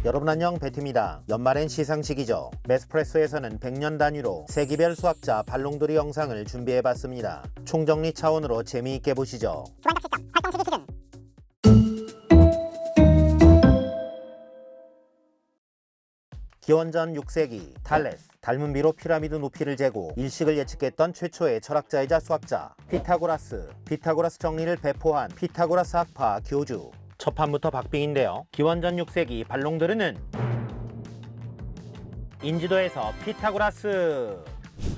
여러분 안녕, 배트입니다. 연말엔 시상식이죠. 매스프레소에서는 100년 단위로 세기별 수학자 발롱도르 영상을 준비해봤습니다. 총정리 차원으로 재미있게 보시죠. 주관적 시점, 활동 시기 기준. 기원전 6세기 탈레스, 닮은 비로 피라미드 높이를 재고 일식을 예측했던 최초의 철학자이자 수학자 피타고라스 정리를 배포한 피타고라스 학파 교주. 첫 판부터 박빙인데요. 기원전 6세기 발롱도르는 인지도에서 피타고라스.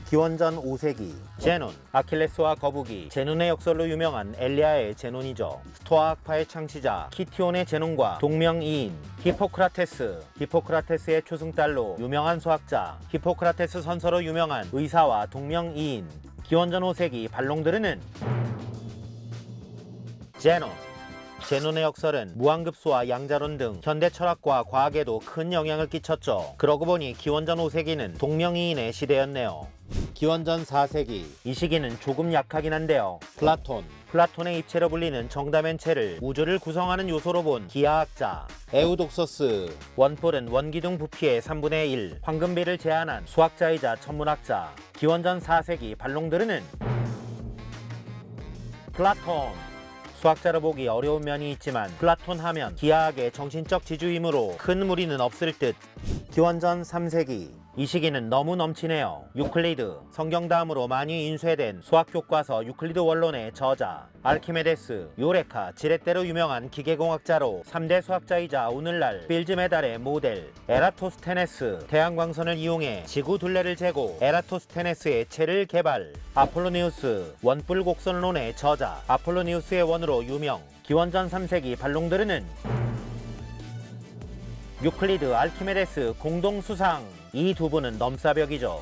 기원전 5세기 제논, 아킬레스와 거북이. 제논의 역설로 유명한 엘리아의 제논이죠. 스토아 학파의 창시자 키티온의 제논과 동명이인 히포크라테스의 초승달로 유명한 수학자 히포크라테스 선서로 유명한 의사와 동명이인. 기원전 5세기 발롱도르는 제논의 역설은 무한급수와 양자론 등 현대 철학과 과학에도 큰 영향을 끼쳤죠. 그러고 보니 기원전 5세기는 동명이인의 시대였네요. 기원전 4세기, 이 시기는 조금 약하긴 한데요. 플라톤의 입체로 불리는 정다면체를 우주를 구성하는 요소로 본 기하학자 에우독소스. 원뿔은 원기둥 부피의 3분의 1, 황금비를 제안한 수학자이자 천문학자. 기원전 4세기 발롱도르는 플라톤. 수학자로 보기 어려운 면이 있지만 플라톤 하면 기하학의 정신적 지주이므로 큰 무리는 없을 듯. 기원전 3세기, 이 시기는 너무 넘치네요. 유클리드, 성경 다음으로 많이 인쇄된 수학교과서 유클리드 원론의 저자 알키메데스, 요레카, 지렛대로 유명한 기계공학자로 3대 수학자이자 오늘날 필즈 메달의 모델 에라토스테네스, 태양광선을 이용해 지구 둘레를 재고 에라토스테네스의 체를 개발. 아폴로니우스, 원뿔 곡선론의 저자 아폴로니우스의 원으로 유명. 기원전 3세기 발롱도르는 유클리드, 알키메데스 공동 수상. 이 두 분은 넘사벽이죠.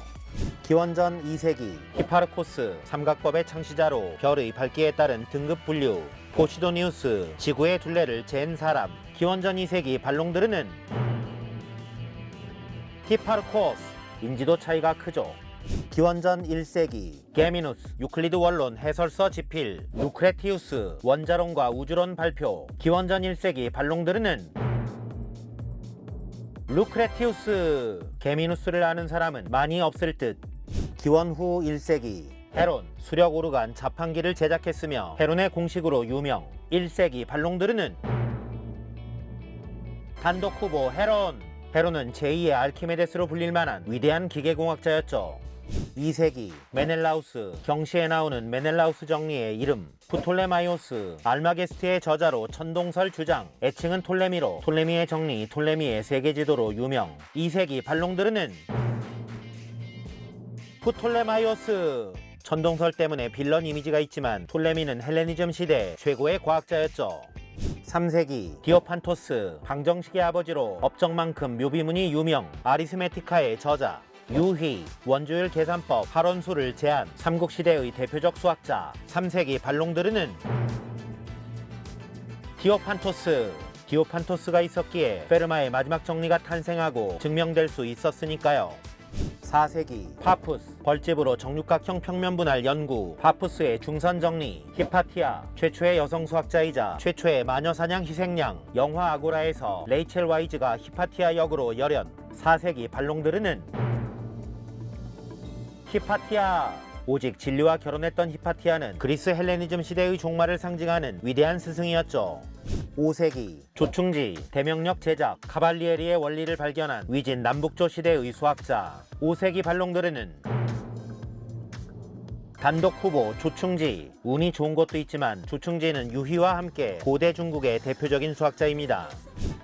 기원전 2세기 히파르코스, 삼각법의 창시자로 별의 밝기에 따른 등급 분류. 포시도니우스, 지구의 둘레를 잰 사람. 기원전 2세기 발롱도르는 히파르코스. 인지도 차이가 크죠. 기원전 1세기 게미누스, 유클리드 원론 해설서 집필. 루크레티우스, 원자론과 우주론 발표. 기원전 1세기 발롱도르는 루크레티우스. 게미누스를 아는 사람은 많이 없을 듯. 기원 후 1세기 헤론, 수력 오르간 자판기를 제작했으며 헤론의 공식으로 유명. 1세기 발롱도르는 단독 후보 헤론은 제2의 알키메데스로 불릴 만한 위대한 기계공학자였죠. 2세기 메넬라우스, 경시에 나오는 메넬라우스 정리의 이름. 프톨레마이오스, 알마게스트의 저자로 천동설 주장. 애칭은 톨레미로 톨레미의 정리, 톨레미의 세계지도로 유명. 2세기 발롱도르는 프톨레마이오스. 천동설 때문에 빌런 이미지가 있지만 톨레미는 헬레니즘 시대 최고의 과학자였죠. 3세기 디오판토스, 방정식의 아버지로 업적만큼 묘비문이 유명. 아리스메티카의 저자. 유희, 원주율 계산법, 활원수를 제안. 삼국시대의 대표적 수학자. 3세기 발롱도르는 디오판토스가 있었기에 페르마의 마지막 정리가 탄생하고 증명될 수 있었으니까요. 4세기 파푸스, 벌집으로 정육각형 평면분할 연구. 파푸스의 중선 정리. 히파티아, 최초의 여성 수학자이자 최초의 마녀사냥 희생양. 영화 아고라에서 레이첼 와이즈가 히파티아 역으로 열연. 4세기 발롱도르는 히파티아. 오직 진리와 결혼했던 히파티아는 그리스 헬레니즘 시대의 종말을 상징하는 위대한 스승이었죠. 5세기 조충지, 대명력 제작, 카발리에리의 원리를 발견한 위진 남북조 시대의 수학자. 5세기 발롱도르는 단독 후보 조충지. 운이 좋은 것도 있지만 조충지는 유희와 함께 고대 중국의 대표적인 수학자입니다.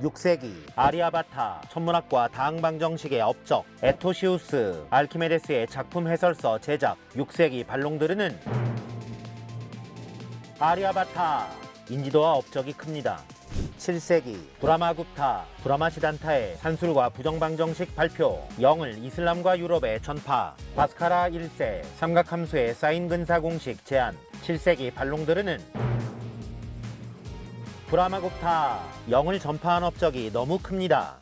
6세기 아리아바타, 천문학과 다항방정식의 업적. 에토시우스, 알키메데스의 작품 해설서 제작. 6세기 발롱도르는 아리아바타. 인지도와 업적이 큽니다. 7세기 브라마굽타, 브라마시단타의 산술과 부정방정식 발표. 영을 이슬람과 유럽에 전파. 바스카라 1세, 삼각함수의 사인 근사 공식 제안. 7세기 발롱도르는 브라마굽타. 영을 전파한 업적이 너무 큽니다.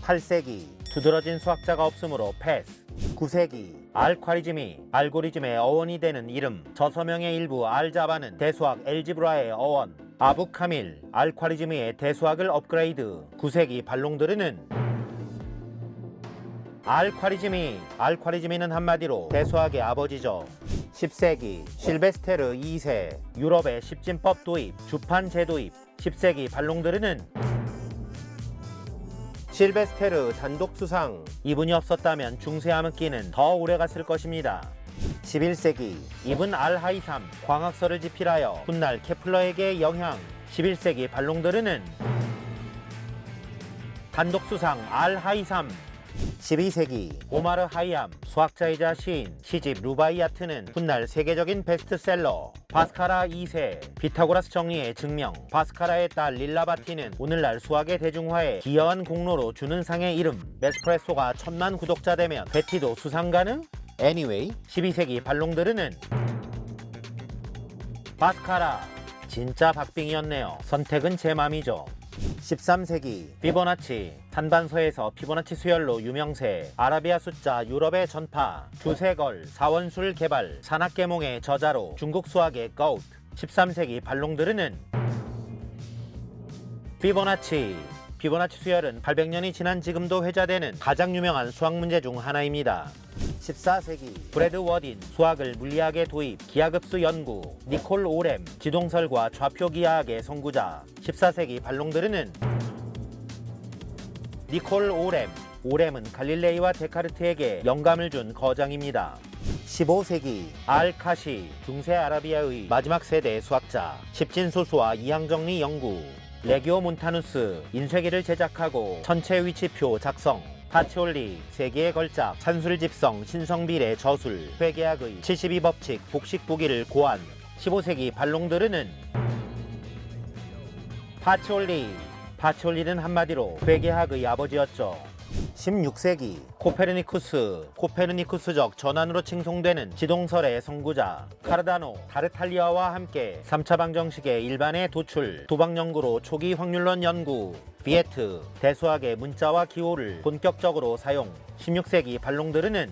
8세기 두드러진 수학자가 없으므로 패스. 9세기 알고리즘의 어원이 되는 이름. 저서명의 일부 알자바는 대수학 엘지브라의 어원. 아부 카밀, 알콰리즘의 대수학을 업그레이드. 9세기 발롱도르는 알콰리즈미는 한마디로 대수학의 아버지죠. 10세기 실베스테르 2세 유럽의 십진법 도입, 주판 재도입. 10세기 발롱드르는 실베스테르 단독 수상. 이분이 없었다면 중세 암흑기는 더 오래갔을 것입니다. 11세기 이븐 알하이삼 광학설을 집필하여 훗날 케플러에게 영향. 11세기 발롱드르는 단독 수상 알하이삼. 12세기 오마르 하이암 수학자이자 시인, 시집 루바이아트는 훗날 세계적인 베스트셀러. 바스카라 2세 피타고라스 정리의 증명. 바스카라의 딸 릴라바티는 오늘날 수학의 대중화에 기여한 공로로 주는 상의 이름. 메스프레소가 1000만 구독자 되면 베티도 수상 가능? Anyway, 12세기 발롱드르는 바스카라. 진짜 박빙이었네요. 선택은 제 맘이죠. 13세기 피보나치 산반서에서 피보나치 수열로 유명세. 아라비아 숫자 유럽의 전파. 주세걸 사원술 개발 산악계몽의 저자로 중국 수학의 GOAT. 13세기 발롱드르는 피보나치 수열은 800년이 지난 지금도 회자되는 가장 유명한 수학 문제 중 하나입니다. 14세기 브래드 워딘 수학을 물리학에 도입, 기하급수 연구. 니콜 오렘 지동설과 좌표 기하학의 선구자. 14세기 발롱드르는 니콜 오렘은 갈릴레이와 데카르트에게 영감을 준 거장입니다. 15세기 알카시 중세 아라비아의 마지막 세대 수학자. 십진소수와 이항정리 연구. 레기오 몬타누스 인쇄기를 제작하고 천체 위치표 작성. 파치올리 세계의 걸작 산술집성 신성비례 저술. 회계학의 72법칙 복식부기를 고안. 15세기 발롱드르는 파치올리는 한마디로 회계학의 아버지였죠. 16세기 코페르니쿠스적 전환으로 칭송되는 지동설의 선구자. 카르다노 타르탈리아와 함께 3차 방정식의 일반의 도출, 도박 연구로 초기 확률론 연구. 비에트 대수학의 문자와 기호를 본격적으로 사용. 16세기 발롱드르는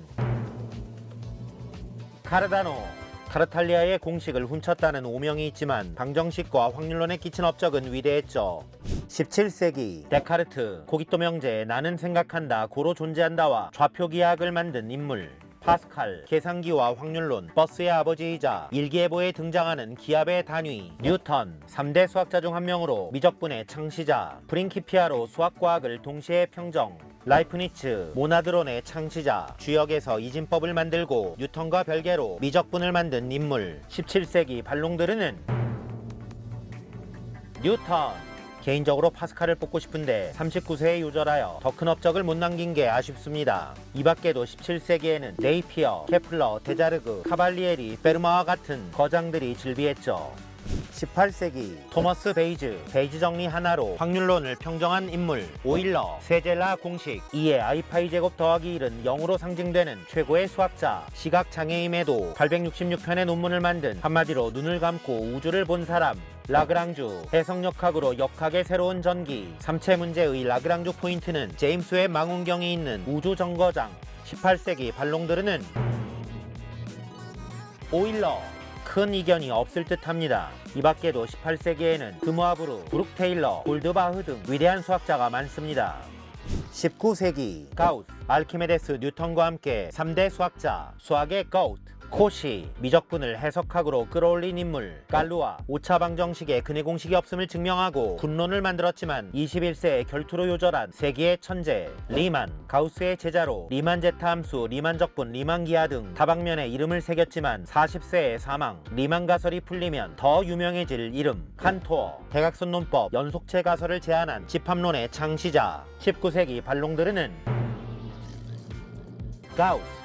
타르탈리아의 공식을 훔쳤다는 오명이 있지만 방정식과 확률론에 끼친 업적은 위대했죠. 17세기 데카르트 고깃도 명제 나는 생각한다 고로 존재한다와 좌표기하학을 만든 인물. 파스칼 계산기와 확률론 버스의 아버지이자 일기예보에 등장하는 기압의 단위. 뉴턴 3대 수학자 중 한 명으로 미적분의 창시자. 프린키피아로 수학과학을 동시에 평정. 라이프니츠 모나드론의 창시자. 주역에서 이진법을 만들고 뉴턴과 별개로 미적분을 만든 인물. 17세기 발롱드르는 뉴턴. 개인적으로 파스칼을 뽑고 싶은데 39세에 요절하여 더 큰 업적을 못 남긴 게 아쉽습니다. 이 밖에도 17세기에는 네이피어, 케플러, 데자르그, 카발리에리, 베르마와 같은 거장들이 즐비했죠. 18세기 토머스 베이즈 정리 하나로 확률론을 평정한 인물. 오일러 세젤라 공식 2의 i파이 제곱 더하기 1은 0으로 상징되는 최고의 수학자. 시각장애임에도 866편의 논문을 만든 한마디로 눈을 감고 우주를 본 사람. 라그랑주 해석역학으로 역학의 새로운 전기. 삼체 문제의 라그랑주 포인트는 제임스 웹 망원경이 있는 우주 정거장. 18세기 발롱드르는 오일러 큰 이견이 없을 듯합니다. 이 밖에도 18세기에는 드무아브르, 브룩 테일러, 골드바흐 등 위대한 수학자가 많습니다. 19세기 가우스, 알키메데스, 뉴턴과 함께 3대 수학자. 수학의 GOAT. 코시 미적분을 해석학으로 끌어올린 인물. 갈루아 5차 방정식에 근해 공식이 없음을 증명하고 분론을 만들었지만 21세에 결투로 요절한 세기의 천재. 리만 가우스의 제자로 리만 제타 함수, 리만 적분, 리만 기하 등 다방면에 이름을 새겼지만 40세에 사망. 리만 가설이 풀리면 더 유명해질 이름. 칸토어 대각선 논법 연속체 가설을 제안한 집합론의 창시자. 19세기 발롱드르는 가우스.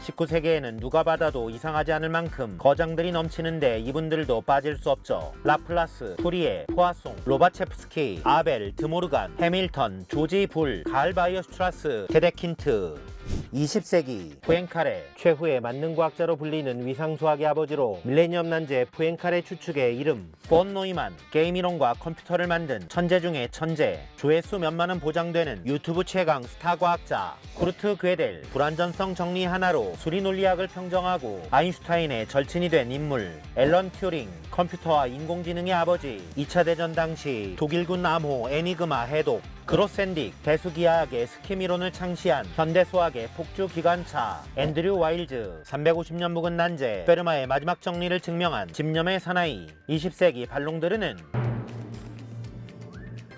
19세기에는 누가 받아도 이상하지 않을 만큼 거장들이 넘치는데 이분들도 빠질 수 없죠. 라플라스, 푸리에, 포아송, 로바체프스키, 아벨, 드모르간, 해밀턴, 조지 불, 갈 바이어슈트라스, 데데킨트. 20세기 푸엥카레 최후의 만능과학자로 불리는 위상수학의 아버지로 밀레니엄 난제 푸엥카레 추측의 이름. 폰 노이만 게임 이론과 컴퓨터를 만든 천재 중의 천재. 조회수 몇만은 보장되는 유튜브 최강 스타 과학자. 쿠르트 괴델 불완전성 정리 하나로 수리 논리학을 평정하고 아인슈타인의 절친이 된 인물. 앨런 튜링 컴퓨터와 인공지능의 아버지. 2차 대전 당시 독일군 암호 에니그마 해독. 그로센딕 대수기하학의 스킴 이론을 창시한 현대 수학의 폭주 기관차, 앤드류 와일즈, 350년 묵은 난제, 페르마의 마지막 정리를 증명한 집념의 사나이, 20세기 발롱드르는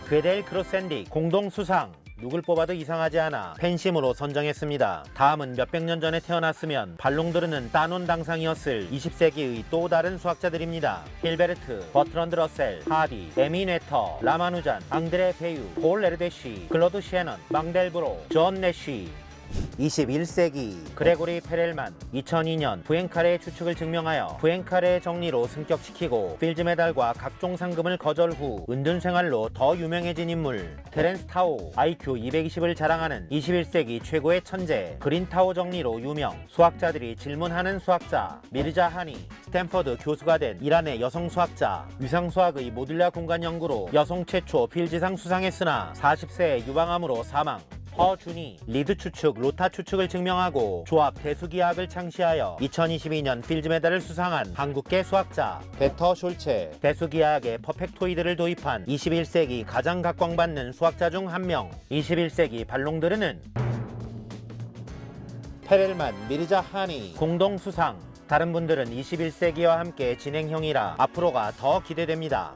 괴델 크로샌딕 공동 수상. 누굴 뽑아도 이상하지 않아 팬심으로 선정했습니다. 다음은 몇백 년 전에 태어났으면 발롱드르는 따논 당상이었을 20세기의 또 다른 수학자들입니다. 힐베르트, 버트런드 러셀, 하디, 에미 뇌터, 라마누잔, 앙드레 베유, 폴 에르데시, 클로드 셰넌, 망델브로, 존 내쉬. 21세기 그레고리 페렐만 2002년 부엥카레의 추측을 증명하여 부엥카레의 정리로 승격시키고 필즈 메달과 각종 상금을 거절 후 은둔 생활로 더 유명해진 인물 테렌스 타오 IQ 220을 자랑하는 21세기 최고의 천재 그린타오 정리로 유명 수학자들이 질문하는 수학자 미르자 하니 스탠퍼드 교수가 된 이란의 여성 수학자 위상수학의 모듈라 공간 연구로 여성 최초 필즈상 수상했으나 40세에 유방암으로 사망 허준이 리드 추측, 로타 추측을 증명하고 조합 대수기하학을 창시하여 2022년 필즈 메달을 수상한 한국계 수학자 베터 숄체 대수기하학의 퍼펙토이드를 도입한 21세기 가장 각광받는 수학자 중 한 명 21세기 발롱드르는 페렐만, 미르자 하니 공동 수상. 다른 분들은 21세기와 함께 진행형이라 앞으로가 더 기대됩니다.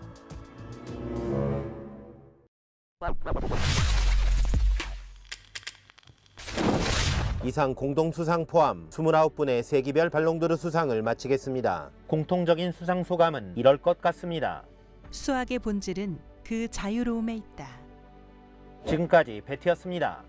이상 공동수상 포함 29분의 세기별 발롱드르 수상을 마치겠습니다. 공통적인 수상 소감은 이럴 것 같습니다. 수학의 본질은 그 자유로움에 있다. 지금까지 베티였습니다.